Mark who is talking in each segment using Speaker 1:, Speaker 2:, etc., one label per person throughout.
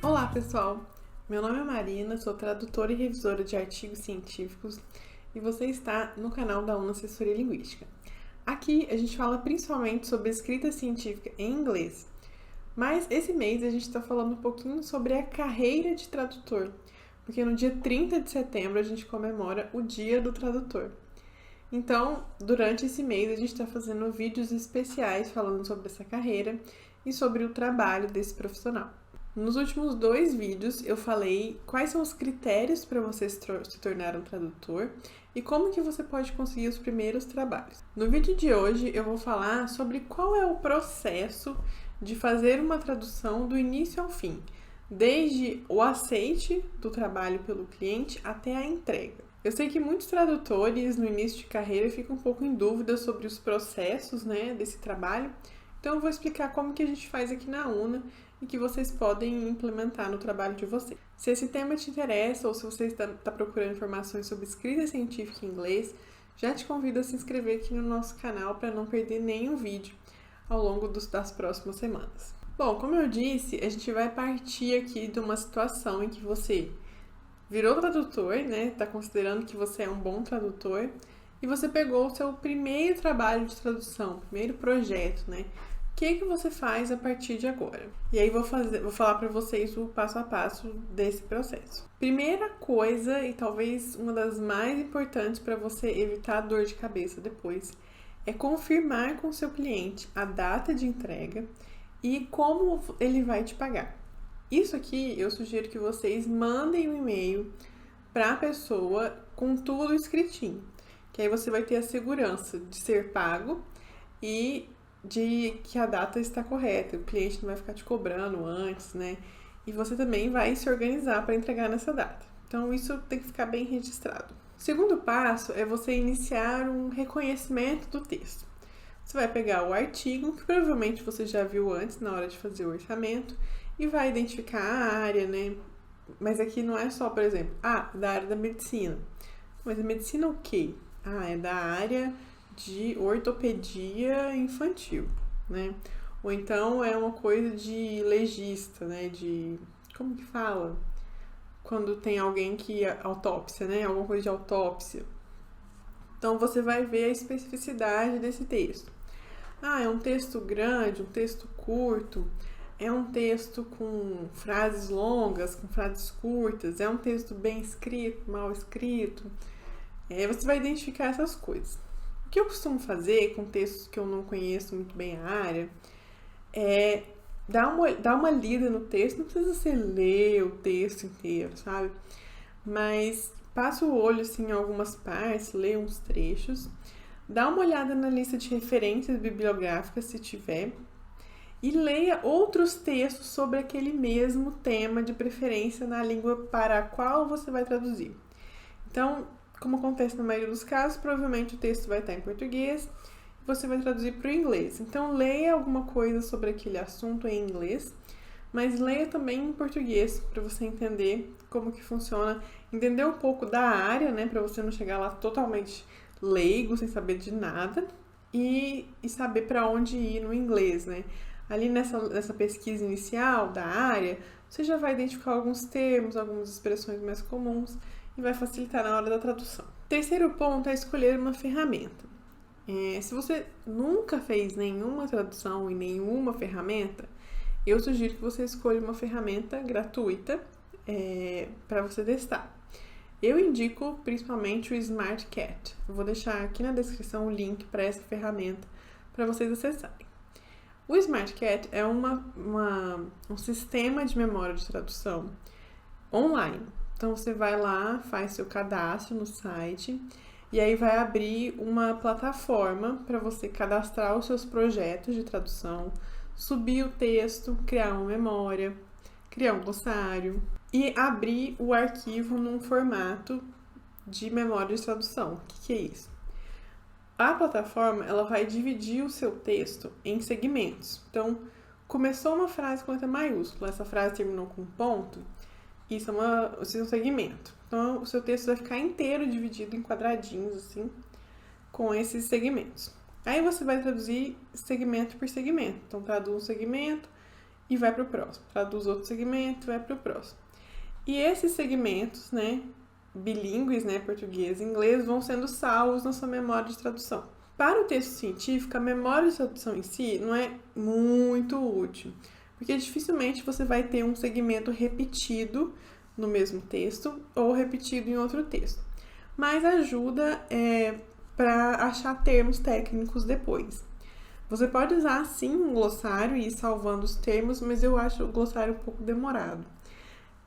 Speaker 1: Olá, pessoal! Meu nome é Marina, sou tradutora e revisora de artigos científicos e você está no canal da UNA Assessoria Linguística. Aqui a gente fala principalmente sobre escrita científica em inglês, mas esse mês a gente está falando um pouquinho sobre a carreira de tradutor, porque no dia 30 de setembro a gente comemora o Dia do Tradutor. Então, durante esse mês a gente está fazendo vídeos especiais falando sobre essa carreira e sobre o trabalho desse profissional. Nos últimos 2 vídeos eu falei quais são os critérios para você se tornar um tradutor e como que você pode conseguir os primeiros trabalhos. No vídeo de hoje eu vou falar sobre qual é o processo de fazer uma tradução do início ao fim, desde o aceite do trabalho pelo cliente até a entrega. Eu sei que muitos tradutores no início de carreira ficam um pouco em dúvida sobre os processos, desse trabalho, então eu vou explicar como que a gente faz aqui na UNA e que vocês podem implementar no trabalho de vocês. Se esse tema te interessa ou se você está procurando informações sobre escrita científica em inglês, já te convido a se inscrever aqui no nosso canal para não perder nenhum vídeo ao longo das próximas semanas. Bom, como eu disse, a gente vai partir aqui de uma situação em que você virou tradutor, está considerando que você é um bom tradutor e você pegou o seu primeiro trabalho de tradução, primeiro projeto, O que você faz a partir de agora? E aí vou falar para vocês o passo a passo desse processo. Primeira coisa, e talvez uma das mais importantes para você evitar dor de cabeça depois, é confirmar com o seu cliente a data de entrega e como ele vai te pagar. Isso aqui eu sugiro que vocês mandem um e-mail para a pessoa com tudo escritinho, que aí você vai ter a segurança de ser pago e de que a data está correta, o cliente não vai ficar te cobrando antes, E você também vai se organizar para entregar nessa data. Então, isso tem que ficar bem registrado. O segundo passo é você iniciar um reconhecimento do texto. Você vai pegar o artigo, que provavelmente você já viu antes na hora de fazer o orçamento, e vai identificar a área, Mas aqui não é só, por exemplo, da área da medicina. Mas a medicina o quê? É da área de ortopedia infantil, Ou então é uma coisa de legista, de... Como que fala? Quando tem alguém que... Autópsia, Alguma coisa de autópsia. Então, você vai ver a especificidade desse texto. É um texto grande, um texto curto, é um texto com frases longas, com frases curtas, é um texto bem escrito, mal escrito. Você vai identificar essas coisas. O que eu costumo fazer com textos que eu não conheço muito bem a área é dar uma lida no texto, não precisa ser ler o texto inteiro, sabe? Mas passa o olho assim, em algumas partes, lê uns trechos, dá uma olhada na lista de referências bibliográficas, se tiver, e leia outros textos sobre aquele mesmo tema, de preferência na língua para a qual você vai traduzir. Então, como acontece na maioria dos casos, provavelmente o texto vai estar em português e você vai traduzir para o inglês. Então, leia alguma coisa sobre aquele assunto em inglês, mas leia também em português para você entender como que funciona, entender um pouco da área, para você não chegar lá totalmente leigo, sem saber de nada, e saber para onde ir no inglês, Ali nessa pesquisa inicial da área, você já vai identificar alguns termos, algumas expressões mais comuns, e vai facilitar na hora da tradução. Terceiro ponto é escolher uma ferramenta. Se você nunca fez nenhuma tradução em nenhuma ferramenta, eu sugiro que você escolha uma ferramenta gratuita para você testar. Eu indico principalmente o SmartCat. Eu vou deixar aqui na descrição o link para essa ferramenta para vocês acessarem. O SmartCat é um sistema de memória de tradução online. Então, você vai lá, faz seu cadastro no site e aí vai abrir uma plataforma para você cadastrar os seus projetos de tradução, subir o texto, criar uma memória, criar um glossário e abrir o arquivo num formato de memória de tradução. O que é isso? A plataforma ela vai dividir o seu texto em segmentos. Então, começou uma frase com letra maiúscula, essa frase terminou com um ponto, isso é um segmento. Então, o seu texto vai ficar inteiro dividido em quadradinhos, assim, com esses segmentos. Aí você vai traduzir segmento por segmento. Então, traduz um segmento e vai para o próximo. Traduz outro segmento e vai para o próximo. E esses segmentos, né, bilíngues, né, português e inglês, vão sendo salvos na sua memória de tradução. Para o texto científico, a memória de tradução em si não é muito útil, porque dificilmente você vai ter um segmento repetido no mesmo texto ou repetido em outro texto. Mas ajuda para achar termos técnicos depois. Você pode usar sim um glossário e ir salvando os termos, mas eu acho o glossário um pouco demorado.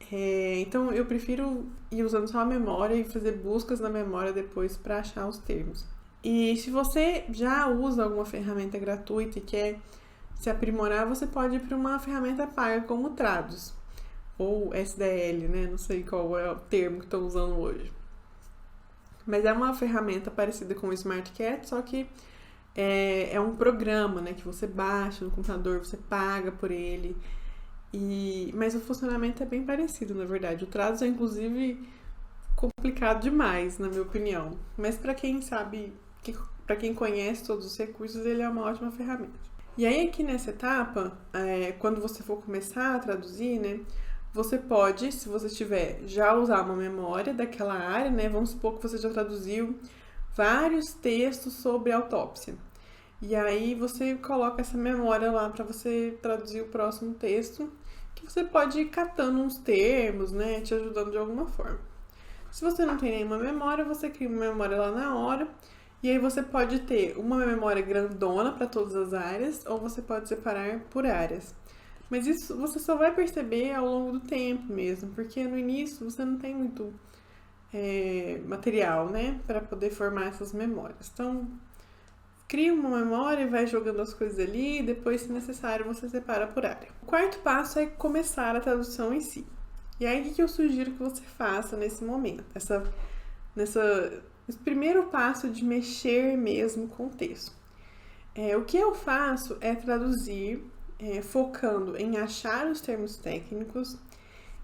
Speaker 1: Então eu prefiro ir usando só a memória e fazer buscas na memória depois para achar os termos. E se você já usa alguma ferramenta gratuita e quer se aprimorar, você pode ir para uma ferramenta paga como o Trados ou SDL, né? Não sei qual é o termo que estão usando hoje. Mas é uma ferramenta parecida com o SmartCat, só que é um programa, né, que você baixa no computador, você paga por ele. Mas o funcionamento é bem parecido, na verdade. O Trados é, inclusive, complicado demais, na minha opinião. Mas para quem sabe, para quem conhece todos os recursos, ele é uma ótima ferramenta. E aí, aqui nessa etapa, quando você for começar a traduzir, né, você pode, se você tiver, já usar uma memória daquela área, né? Vamos supor que você já traduziu vários textos sobre autópsia. E aí você coloca essa memória lá para você traduzir o próximo texto, que você pode ir catando uns termos, né? Te ajudando de alguma forma. Se você não tem nenhuma memória, você cria uma memória lá na hora. E aí você pode ter uma memória grandona para todas as áreas, ou você pode separar por áreas. Mas isso você só vai perceber ao longo do tempo mesmo, porque no início você não tem muito material, né, para poder formar essas memórias. Então, cria uma memória e vai jogando as coisas ali, e depois, se necessário, você separa por área. O quarto passo é começar a tradução em si. E aí, o que eu sugiro que você faça nesse momento? Esse primeiro passo de mexer mesmo com o texto. O que eu faço é traduzir focando em achar os termos técnicos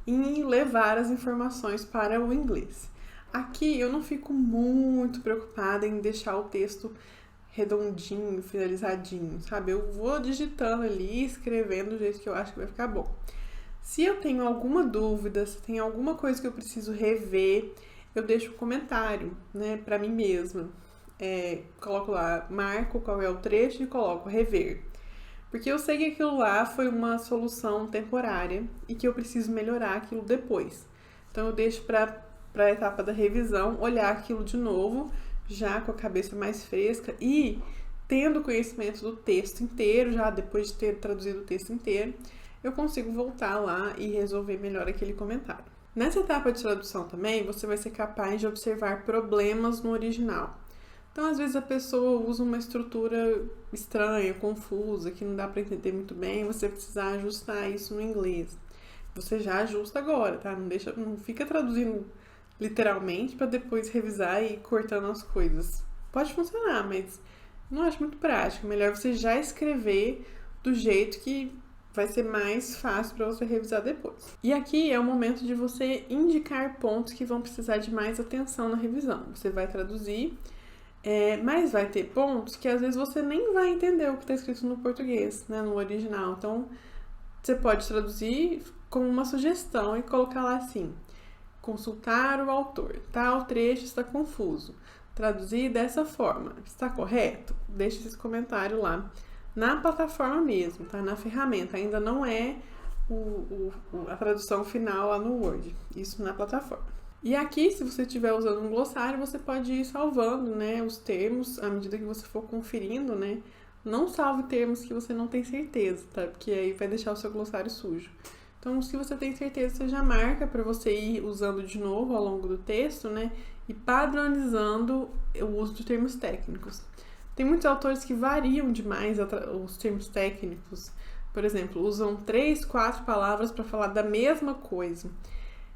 Speaker 1: e em levar as informações para o inglês. Aqui eu não fico muito preocupada em deixar o texto redondinho, finalizadinho, sabe? Eu vou digitando ali, escrevendo do jeito que eu acho que vai ficar bom. Se eu tenho alguma dúvida, se tem alguma coisa que eu preciso rever, eu deixo um comentário, né, para mim mesma. Coloco lá, marco qual é o trecho e coloco rever. Porque eu sei que aquilo lá foi uma solução temporária e que eu preciso melhorar aquilo depois. Então eu deixo para a etapa da revisão olhar aquilo de novo, já com a cabeça mais fresca e tendo conhecimento do texto inteiro, já depois de ter traduzido o texto inteiro, eu consigo voltar lá e resolver melhor aquele comentário. Nessa etapa de tradução também, você vai ser capaz de observar problemas no original. Então, às vezes a pessoa usa uma estrutura estranha, confusa, que não dá para entender muito bem, você precisa ajustar isso no inglês. Você já ajusta agora, tá? Não fica traduzindo literalmente para depois revisar e ir cortando as coisas. Pode funcionar, mas não acho muito prático. Melhor você já escrever do jeito que vai ser mais fácil para você revisar depois. E aqui é o momento de você indicar pontos que vão precisar de mais atenção na revisão. Você vai traduzir, mas vai ter pontos que às vezes você nem vai entender o que está escrito no português, né, no original. Então, você pode traduzir como uma sugestão e colocar lá assim: consultar o autor, tal trecho está confuso, traduzir dessa forma, está correto? Deixe esse comentário lá na plataforma mesmo, tá? Na ferramenta, ainda não é a tradução final lá no Word, isso na plataforma. E aqui, se você estiver usando um glossário, você pode ir salvando, né, os termos à medida que você for conferindo, né? Não salve termos que você não tem certeza, tá? Porque aí vai deixar o seu glossário sujo. Então, se você tem certeza, você já marca para você ir usando de novo ao longo do texto, né? E padronizando o uso de termos técnicos. Tem muitos autores que variam demais os termos técnicos. Por exemplo, usam 3, 4 palavras para falar da mesma coisa.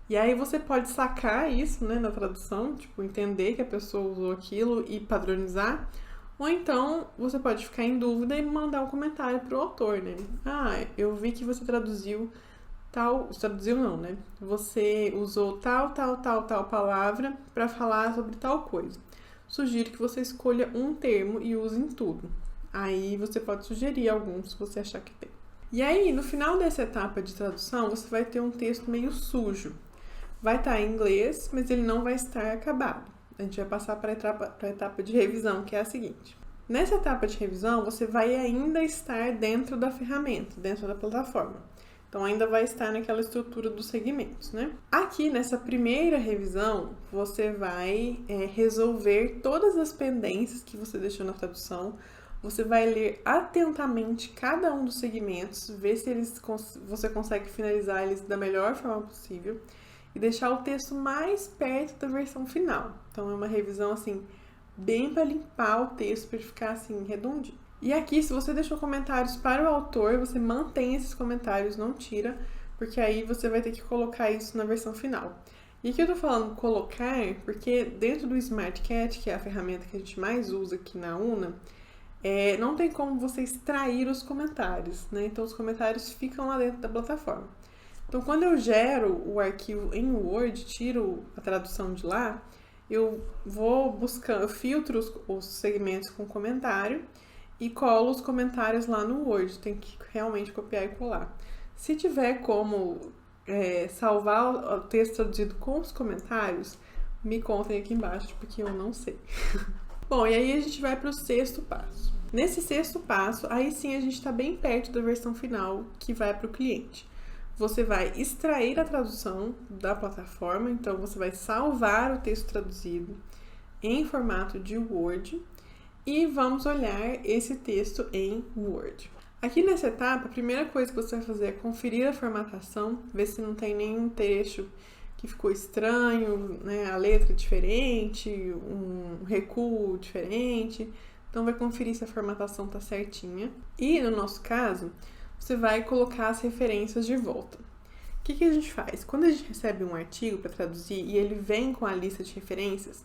Speaker 1: E aí você pode sacar isso, né, na tradução, tipo, entender que a pessoa usou aquilo e padronizar. Ou então, você pode ficar em dúvida e mandar um comentário pro autor, né? Ah, eu vi que você traduziu tal... Traduziu não, né? Você usou tal palavra para falar sobre tal coisa. Sugiro que você escolha um termo e use em tudo. Aí você pode sugerir alguns se você achar que tem. E aí, no final dessa etapa de tradução, você vai ter um texto meio sujo. Vai estar em inglês, mas ele não vai estar acabado. A gente vai passar para a etapa de revisão, que é a seguinte. Nessa etapa de revisão, você vai ainda estar dentro da ferramenta, dentro da plataforma. Então, ainda vai estar naquela estrutura dos segmentos, né? Aqui, nessa primeira revisão, você vai resolver todas as pendências que você deixou na tradução. Você vai ler atentamente cada um dos segmentos, ver se você consegue finalizar eles da melhor forma possível e deixar o texto mais perto da versão final. Então, é uma revisão, assim, bem para limpar o texto, para ele ficar, assim, redondinho. E aqui, se você deixou comentários para o autor, você mantém esses comentários, não tira, porque aí você vai ter que colocar isso na versão final. E aqui eu tô falando colocar, porque dentro do SmartCat, que é a ferramenta que a gente mais usa aqui na UNA, não tem como você extrair os comentários, né? Então, os comentários ficam lá dentro da plataforma. Então, quando eu gero o arquivo em Word, tiro a tradução de lá, eu vou buscando, eu filtro os segmentos com comentário e colo os comentários lá no Word. Tem que realmente copiar e colar. Se tiver como salvar o texto traduzido com os comentários, me contem aqui embaixo, porque eu não sei. Bom, e aí a gente vai para o sexto passo. Nesse sexto passo, aí sim a gente está bem perto da versão final que vai para o cliente. Você vai extrair a tradução da plataforma, então você vai salvar o texto traduzido em formato de Word e vamos olhar esse texto em Word. Aqui nessa etapa, a primeira coisa que você vai fazer é conferir a formatação, ver se não tem nenhum trecho que ficou estranho, né? A letra diferente, um recuo diferente. Então, vai conferir se a formatação está certinha. E, no nosso caso, você vai colocar as referências de volta. O que a gente faz? Quando a gente recebe um artigo para traduzir e ele vem com a lista de referências,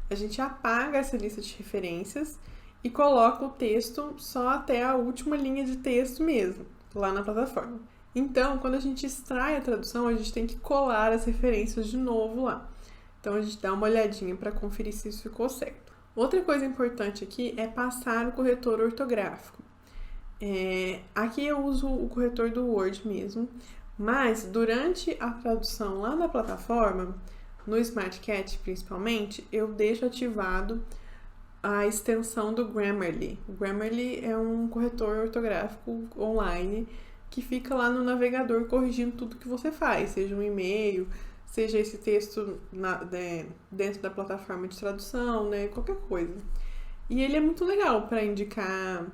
Speaker 1: a gente apaga essa lista de referências e coloca o texto só até a última linha de texto mesmo, lá na plataforma. Então, quando a gente extrai a tradução, a gente tem que colar as referências de novo lá. Então, a gente dá uma olhadinha para conferir se isso ficou certo. Outra coisa importante aqui é passar o corretor ortográfico. Aqui eu uso o corretor do Word mesmo, mas durante a tradução lá na plataforma, no SmartCat principalmente, eu deixo ativado a extensão do Grammarly. O Grammarly é um corretor ortográfico online que fica lá no navegador corrigindo tudo que você faz, seja um e-mail, seja esse texto dentro da plataforma de tradução, né, qualquer coisa. E ele é muito legal para indicar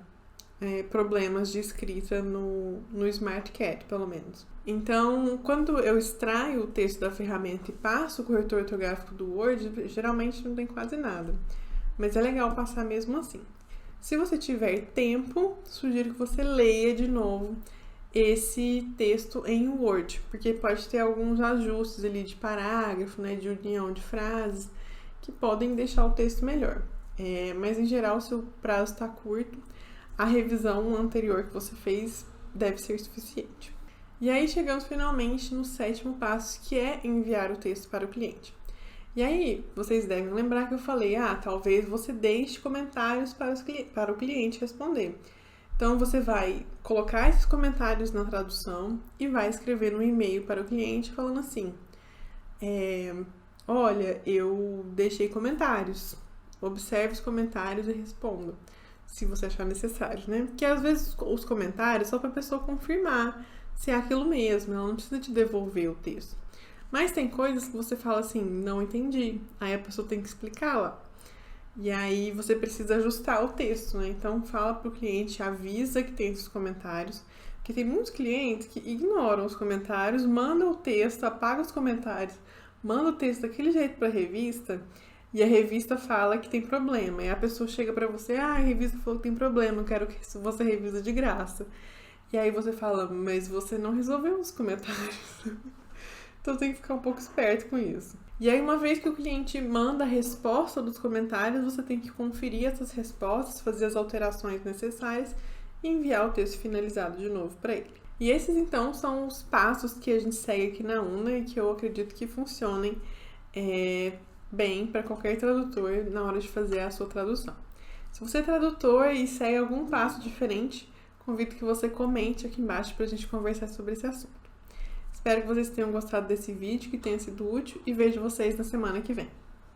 Speaker 1: problemas de escrita no SmartCat, pelo menos. Então, quando eu extraio o texto da ferramenta e passo o corretor ortográfico do Word, geralmente não tem quase nada. Mas é legal passar mesmo assim. Se você tiver tempo, sugiro que você leia de novo esse texto em Word, porque pode ter alguns ajustes ali de parágrafo, né, de união de frases, que podem deixar o texto melhor. Mas, em geral, se o prazo está curto, a revisão anterior que você fez deve ser suficiente. E aí, chegamos finalmente no sétimo passo, que é enviar o texto para o cliente. E aí, vocês devem lembrar que eu falei, talvez você deixe comentários para o cliente responder. Então, você vai colocar esses comentários na tradução e vai escrever um e-mail para o cliente falando assim, olha, eu deixei comentários, observe os comentários e responda, se você achar necessário, né? Porque às vezes os comentários só para a pessoa confirmar se é aquilo mesmo, ela não precisa te devolver o texto. Mas tem coisas que você fala assim, não entendi, aí a pessoa tem que explicar lá. E aí você precisa ajustar o texto, né? Então fala pro cliente, avisa que tem esses comentários, porque tem muitos clientes que ignoram os comentários, mandam o texto, apagam os comentários, mandam o texto daquele jeito para a revista, e a revista fala que tem problema. E a pessoa chega para você, a revista falou que tem problema, eu quero que você revisa de graça. E aí você fala, mas você não resolveu os comentários. Então tem que ficar um pouco esperto com isso. E aí, uma vez que o cliente manda a resposta dos comentários, você tem que conferir essas respostas, fazer as alterações necessárias e enviar o texto finalizado de novo para ele. E esses, então, são os passos que a gente segue aqui na UNA e que eu acredito que funcionem bem para qualquer tradutor na hora de fazer a sua tradução. Se você é tradutor e segue algum passo diferente, convido que você comente aqui embaixo para a gente conversar sobre esse assunto. Espero que vocês tenham gostado desse vídeo, que tenha sido útil e vejo vocês na semana que vem.